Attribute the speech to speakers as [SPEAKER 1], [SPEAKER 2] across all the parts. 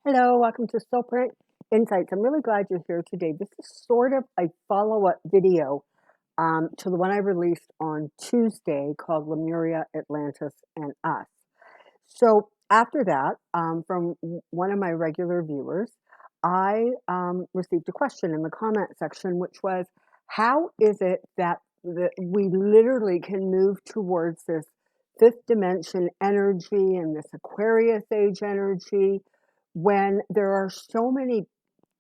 [SPEAKER 1] Hello, welcome to Soulprint Insights. I'm really glad you're here today. This is sort of a follow-up video to the one I released on Tuesday called Lemuria, Atlantis, and Us. So after that, from one of my regular viewers, I received a question in the comment section, which was, how is it that we literally can move towards this fifth dimension energy and this Aquarius age energy when there are so many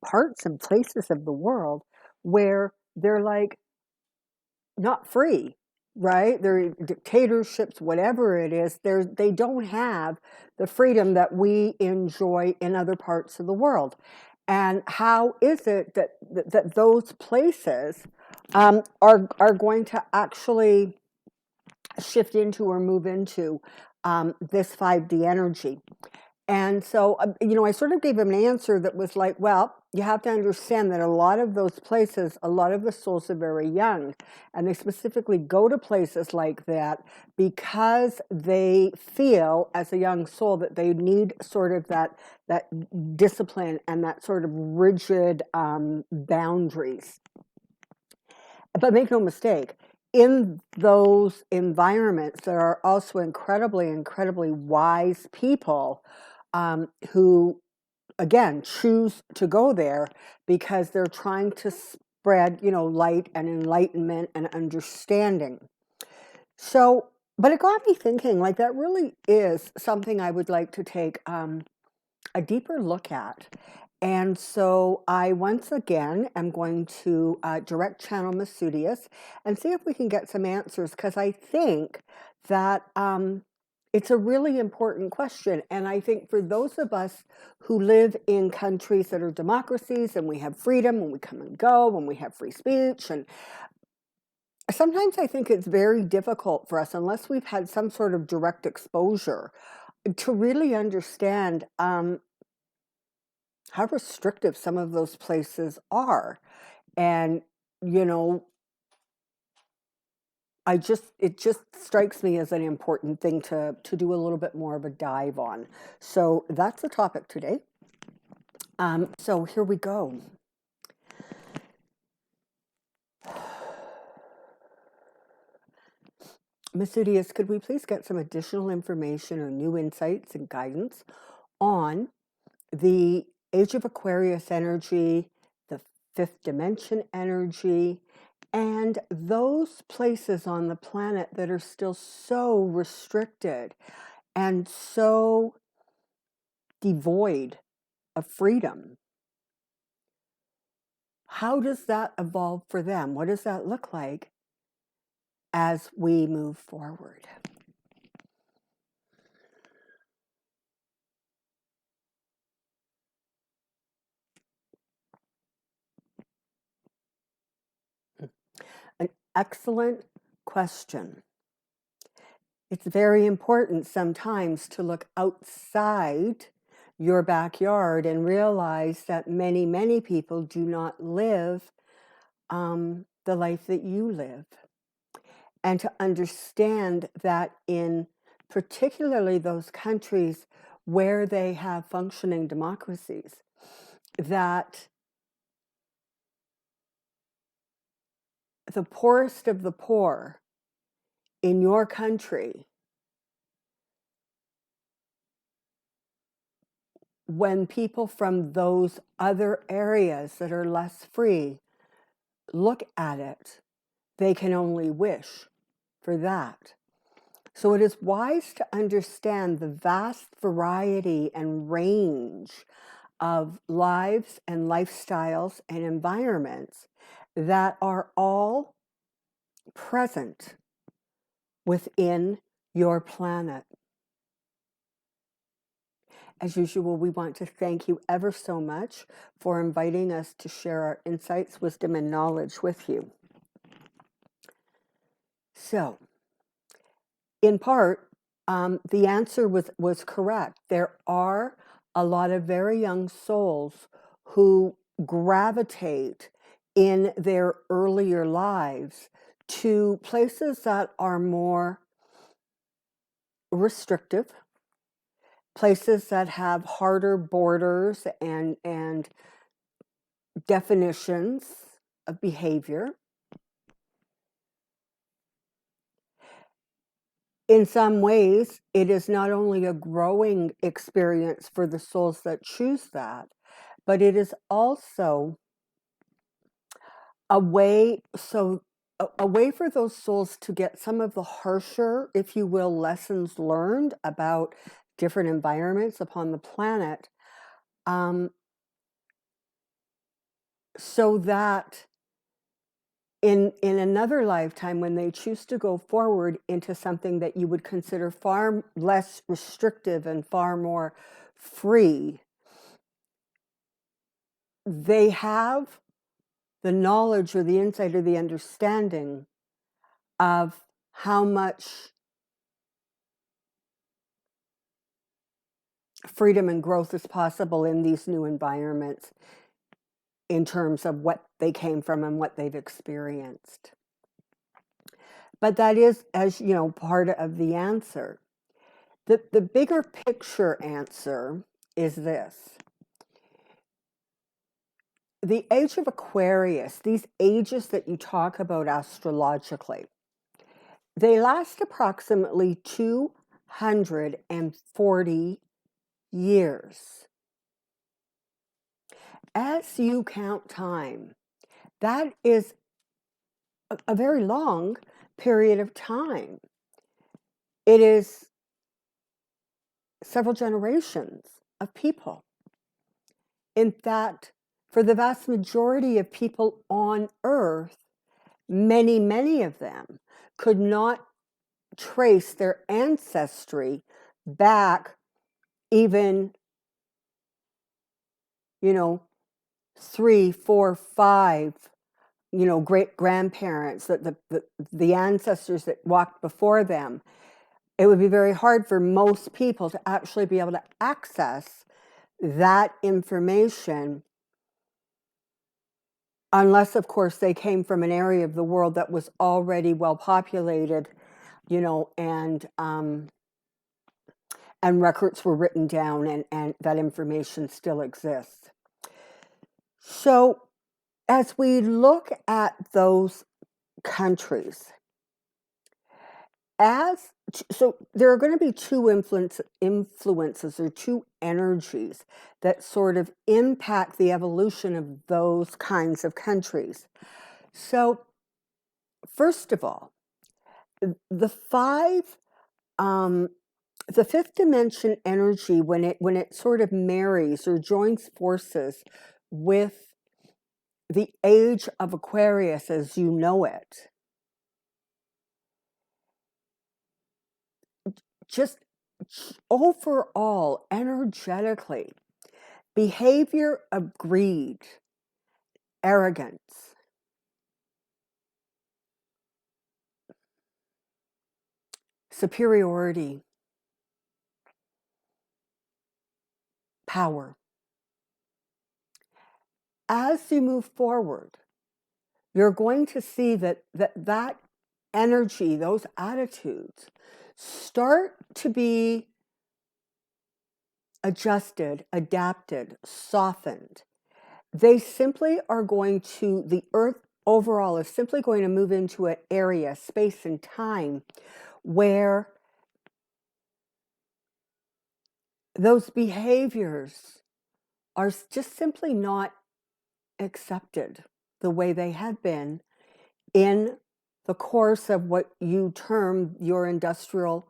[SPEAKER 1] parts and places of the world where they're like not free, right? They're dictatorships, whatever it is. They don't have the freedom that we enjoy in other parts of the world. And how is it that those places are going to actually shift into or move into this 5D energy? And so, I sort of gave him an answer that was like, well, you have to understand that a lot of those places, a lot of the souls are very young, and they specifically go to places like that because they feel as a young soul that they need sort of that discipline and that sort of rigid boundaries. But make no mistake, in those environments, there are also incredibly, incredibly wise people who, again, choose to go there because they're trying to spread, light and enlightenment and understanding. So, but it got me thinking, like, that really is something I would like to take a deeper look at. And so I once again am going to direct channel Masudius and see if we can get some answers, because I think that it's a really important question. And I think for those of us who live in countries that are democracies and we have freedom and we come and go and we have free speech, and sometimes I think it's very difficult for us, unless we've had some sort of direct exposure, to really understand how restrictive some of those places are. And, you know, it just strikes me as an important thing to do a little bit more of a dive on. So that's the topic today. So here we go. Masudius, could we please get some additional information or new insights and guidance on the Age of Aquarius energy, the fifth dimension energy, and those places on the planet that are still so restricted and so devoid of freedom? How does that evolve for them? What does that look like as we move forward? An excellent question. It's very important sometimes to look outside your backyard and realize that many, many people do not live the life that you live. And to understand that in particularly those countries where they have functioning democracies, that the poorest of the poor in your country, when people from those other areas that are less free look at it, they can only wish for that. So it is wise to understand the vast variety and range of lives and lifestyles and environments that are all present within your planet. As usual, we want to thank you ever so much for inviting us to share our insights, wisdom, and knowledge with you. So, in part, the answer was correct. There are a lot of very young souls who gravitate in their earlier lives to places that are more restrictive, places that have harder borders and definitions of behavior. In some ways, it is not only a growing experience for the souls that choose that, but it is also a way for those souls to get some of the harsher, if you will, lessons learned about different environments upon the planet, so that in another lifetime, when they choose to go forward into something that you would consider far less restrictive and far more free, they have the knowledge or the insight or the understanding of how much freedom and growth is possible in these new environments in terms of what they came from and what they've experienced. But that is, as you know, part of the answer. The bigger picture answer is this. The Age of Aquarius, these ages that you talk about astrologically, they last approximately 240 years. As you count time, that is a very long period of time. It is several generations of people. In fact, for the vast majority of people on Earth, many, many of them could not trace their ancestry back even, 3, 4, 5, great grandparents, the ancestors that walked before them. It would be very hard for most people to actually be able to access that information, unless, of course, they came from an area of the world that was already well populated, and records were written down, and that information still exists. So as we look at those countries, so there are going to be two influences or two energies that sort of impact the evolution of those kinds of countries. So first of all, the fifth dimension energy, when it sort of marries or joins forces with the Age of Aquarius as you know it, just overall, energetically, behavior of greed, arrogance, superiority, power. As you move forward, you're going to see that energy, those attitudes, start to be adjusted, adapted, softened. They simply are going to, the Earth overall is simply going to move into an area, space and time, where those behaviors are just simply not accepted the way they had been in the course of what you term your industrial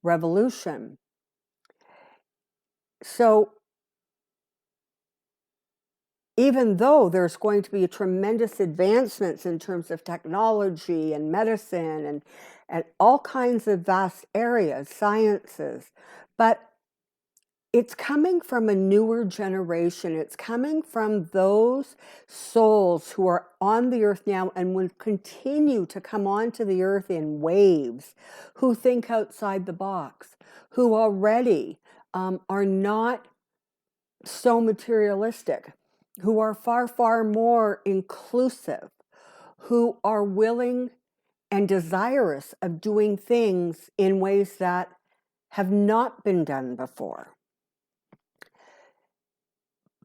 [SPEAKER 1] revolution. So even though there's going to be tremendous advancements in terms of technology and medicine and all kinds of vast areas, sciences, but it's coming from a newer generation. It's coming from those souls who are on the earth now and will continue to come onto the earth in waves, who think outside the box, who already are not so materialistic, who are far, far more inclusive, who are willing and desirous of doing things in ways that have not been done before.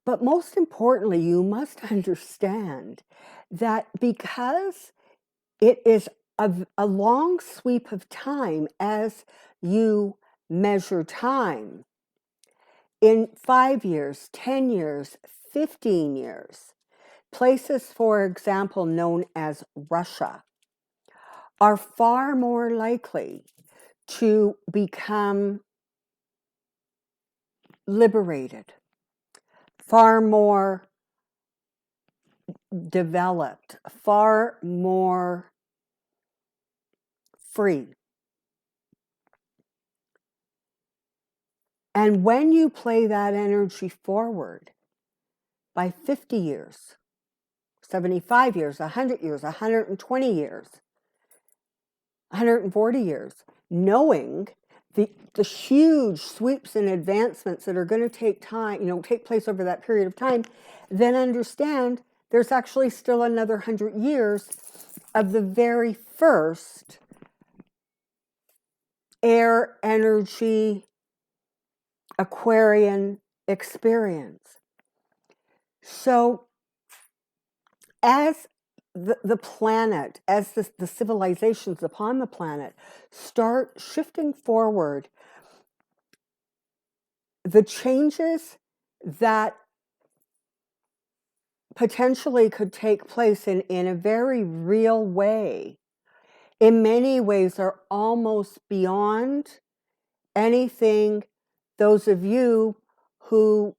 [SPEAKER 1] But most importantly, you must understand that because it is a long sweep of time as you measure time, in 5 years, 10 years, 15 years, places, for example, known as Russia, are far more likely to become liberated, far more developed, far more free. And when you play that energy forward by 50 years, 75 years, 100 years, 120 years, 140 years, knowing the huge sweeps and advancements that are going to take place over that period of time, then understand there's actually still another 100 years of the very first air energy Aquarian experience. So as the planet, as the civilizations upon the planet start shifting forward, the changes that potentially could take place in a very real way, in many ways are almost beyond anything those of you who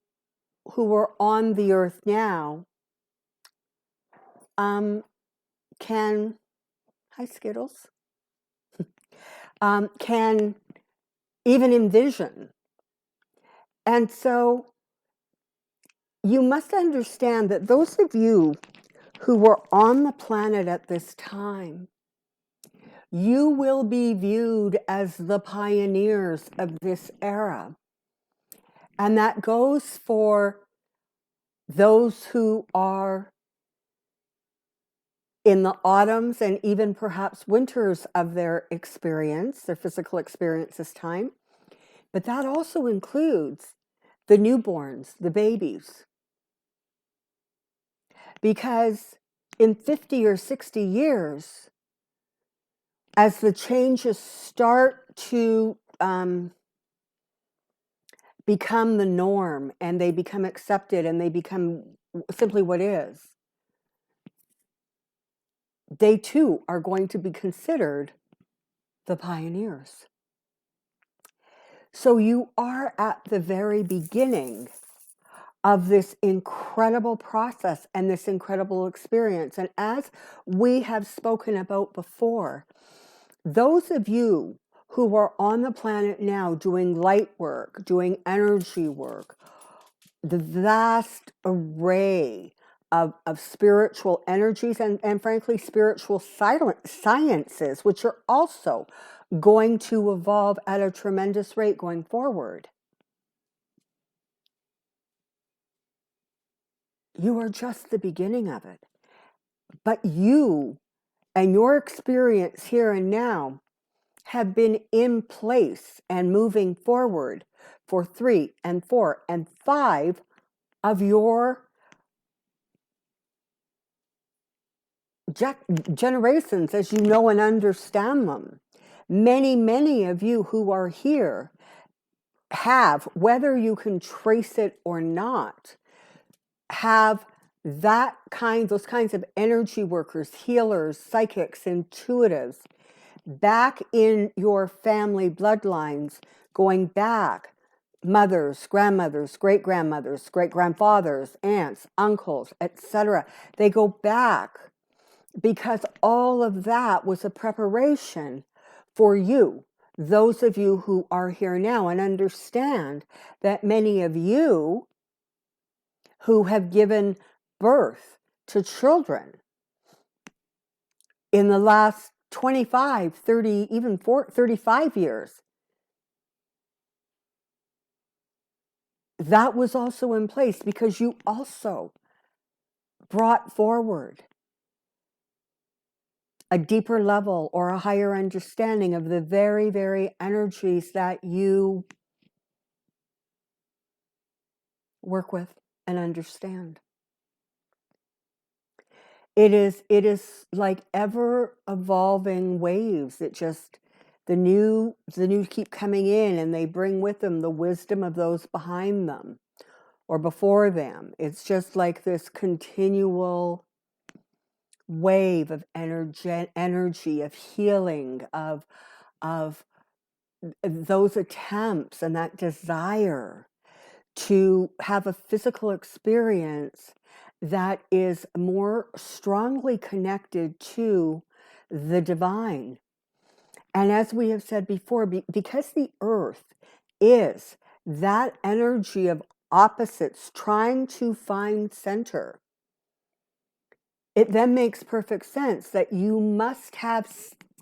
[SPEAKER 1] are on the earth now can, hi Skittles, can even envision. And so you must understand that those of you who were on the planet at this time, you will be viewed as the pioneers of this era. And that goes for those who are in the autumns and even perhaps winters of their experience, their physical experience this time. But that also includes the newborns, the babies. Because in 50 or 60 years, as the changes start to become the norm and they become accepted and they become simply what is, they too are going to be considered the pioneers. So you are at the very beginning of this incredible process and this incredible experience. And as we have spoken about before, those of you who are on the planet now doing light work, doing energy work, the vast array of spiritual energies and frankly, spiritual sciences, which are also going to evolve at a tremendous rate going forward. You are just the beginning of it. But you and your experience here and now have been in place and moving forward for 3 and 4 and 5 of your generations as you know and understand them. Many, many of you who are here have, whether you can trace it or not, have those kinds of energy workers, healers, psychics, intuitives back in your family bloodlines, going back, mothers, grandmothers, great-grandmothers, great-grandfathers, aunts, uncles, etc. They go back because all of that was a preparation for you, those of you who are here now, and understand that many of you who have given birth to children in the last 25, 30, even 35 years, that was also in place because you also brought forward a deeper level or a higher understanding of the very, very energies that you work with and understand. It is like ever evolving waves. It just, the new keep coming in, and they bring with them the wisdom of those behind them or before them. It's just like this continual wave of energy, of healing, of those attempts and that desire to have a physical experience that is more strongly connected to the divine. And as we have said before, because the earth is that energy of opposites trying to find center, it then makes perfect sense that you must have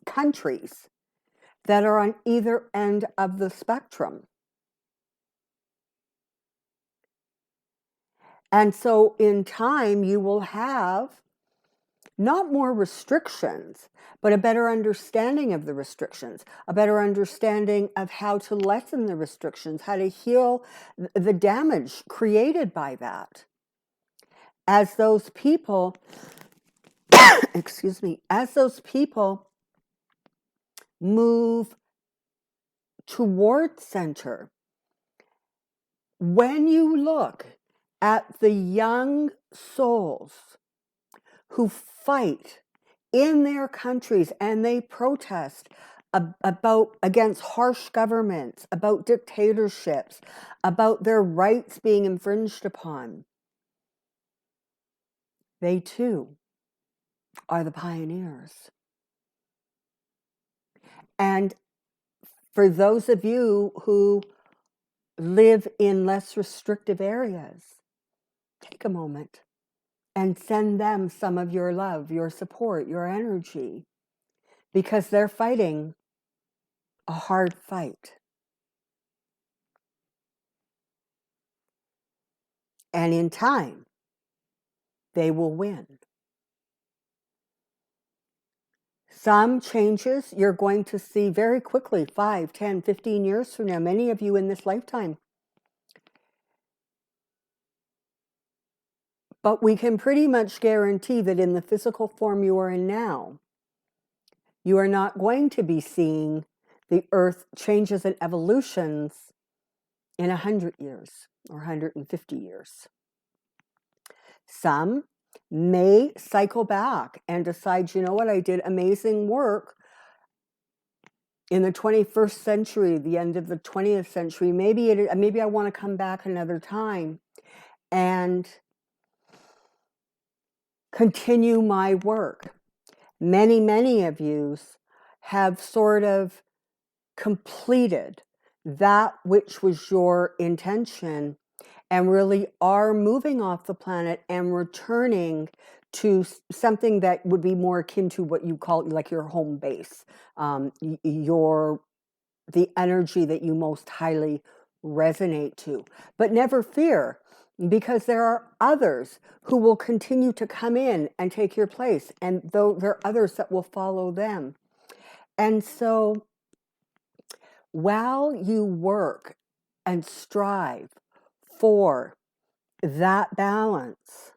[SPEAKER 1] countries that are on either end of the spectrum. And so in time, you will have not more restrictions, but a better understanding of the restrictions, a better understanding of how to lessen the restrictions, how to heal the damage created by that. As those people, excuse me, as those people move toward center, when you look at the young souls who fight in their countries and they protest against harsh governments, about dictatorships, about their rights being infringed upon, they too are the pioneers. And for those of you who live in less restrictive areas, take a moment and send them some of your love, your support, your energy, because they're fighting a hard fight. And in time, they will win. Some changes you're going to see very quickly, 5, 10, 15 years from now, many of you in this lifetime. But we can pretty much guarantee that in the physical form you are in now, you are not going to be seeing the earth changes and evolutions in 100 years or 150 years. Some may cycle back and decide, you know what, I did amazing work in the 21st century, the end of the 20th century. Maybe I want to come back another time and continue my work. Many, many of you have sort of completed that which was your intention and really are moving off the planet and returning to something that would be more akin to what you call like your home base, the energy that you most highly resonate to. But never fear, because there are others who will continue to come in and take your place, and though there are others that will follow them. And so while you work and strive for that balance,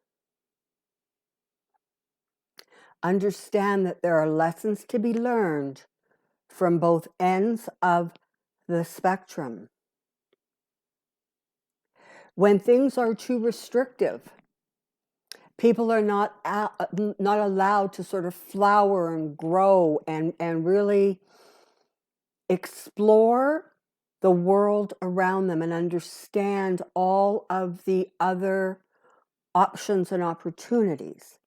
[SPEAKER 1] understand that there are lessons to be learned from both ends of the spectrum. When things are too restrictive, people are not allowed to sort of flower and grow and really explore the world around them and understand all of the other options and opportunities.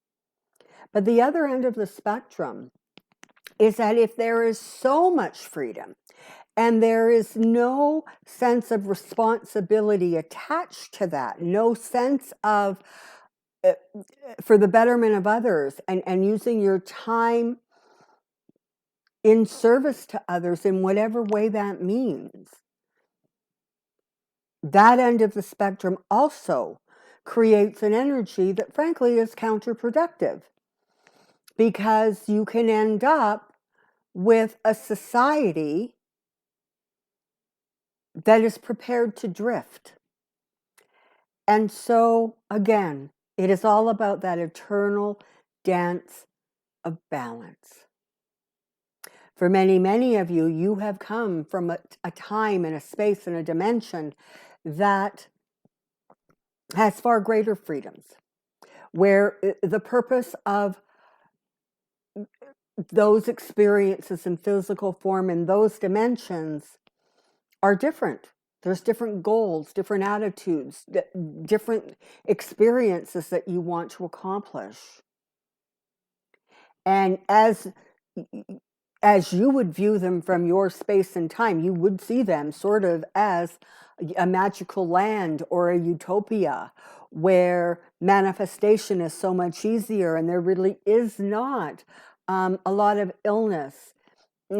[SPEAKER 1] But the other end of the spectrum is that if there is so much freedom and there is no sense of responsibility attached to that, no sense of for the betterment of others and using your time in service to others in whatever way that means, that end of the spectrum also creates an energy that frankly is counterproductive, because you can end up with a society that is prepared to drift. And so, again, it is all about that eternal dance of balance. For many, many of you, you have come from a time and a space and a dimension that has far greater freedoms, where the purpose of those experiences in physical form in those dimensions are different. There's different goals, different attitudes, different experiences that you want to accomplish. And as you would view them from your space and time, you would see them sort of as a magical land or a utopia where manifestation is so much easier and there really is not a lot of illness,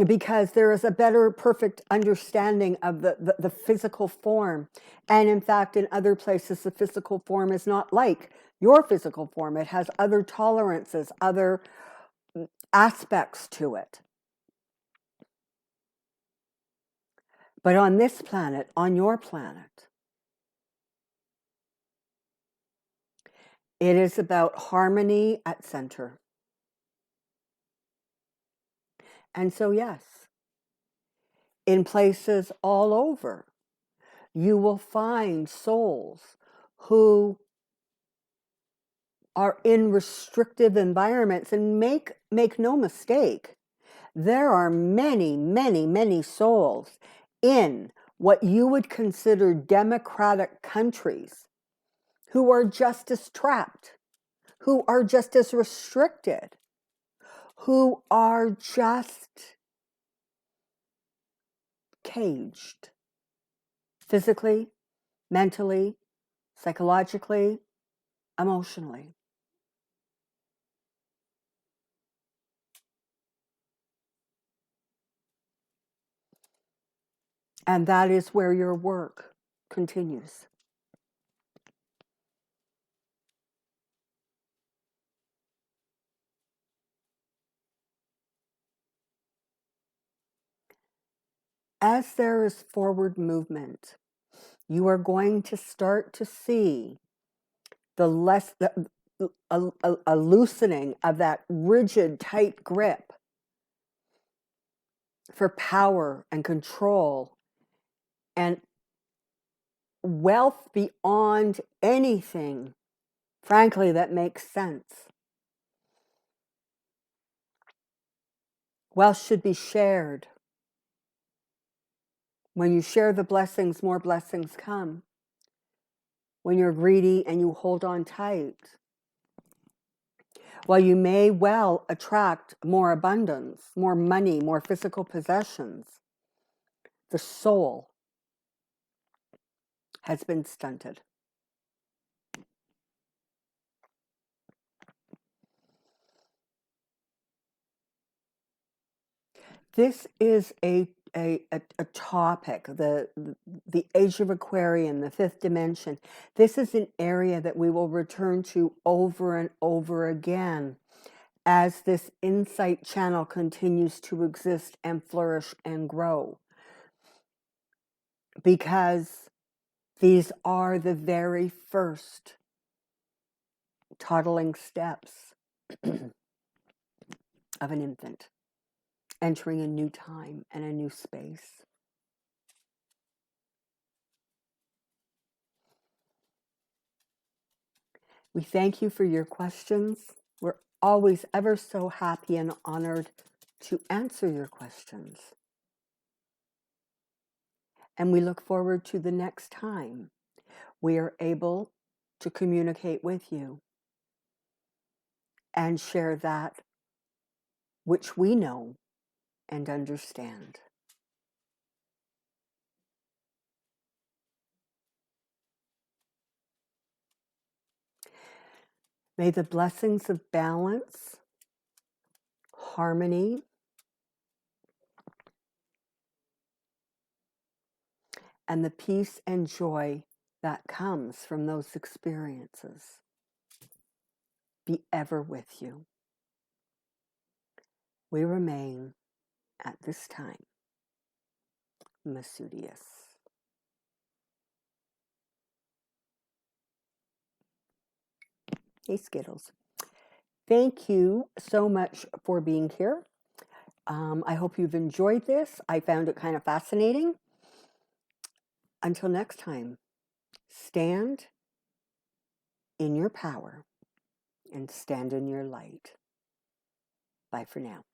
[SPEAKER 1] because there is a better, perfect understanding of the physical form. And in fact, in other places, the physical form is not like your physical form. It has other tolerances, other aspects to it. But on this planet, on your planet, it is about harmony at center. And so, yes, in places all over, you will find souls who are in restrictive environments. And make no mistake, there are many, many, many souls in what you would consider democratic countries who are just as trapped, who are just as restricted, who are just caged physically, mentally, psychologically, emotionally. And that is where your work continues. As there is forward movement, you are going to start to see a loosening of that rigid, tight grip for power and control and wealth beyond anything, frankly, that makes sense. Wealth should be shared. When you share the blessings, more blessings come. When you're greedy and you hold on tight, while you may well attract more abundance, more money, more physical possessions, the soul has been stunted. This is a topic, the Age of Aquarius, the fifth dimension. This is an area that we will return to over and over again as this insight channel continues to exist and flourish and grow. Because these are the very first toddling steps of an infant entering a new time and a new space. We thank you for your questions. We're always ever so happy and honored to answer your questions. And we look forward to the next time we are able to communicate with you and share that which we know and understand. May the blessings of balance, harmony, and the peace and joy that comes from those experiences be ever with you. We remain at this time Masudius. Hey, Skittles. Thank you so much for being here. I hope you've enjoyed this. I found it kind of fascinating. Until next time, stand in your power and stand in your light. Bye for now.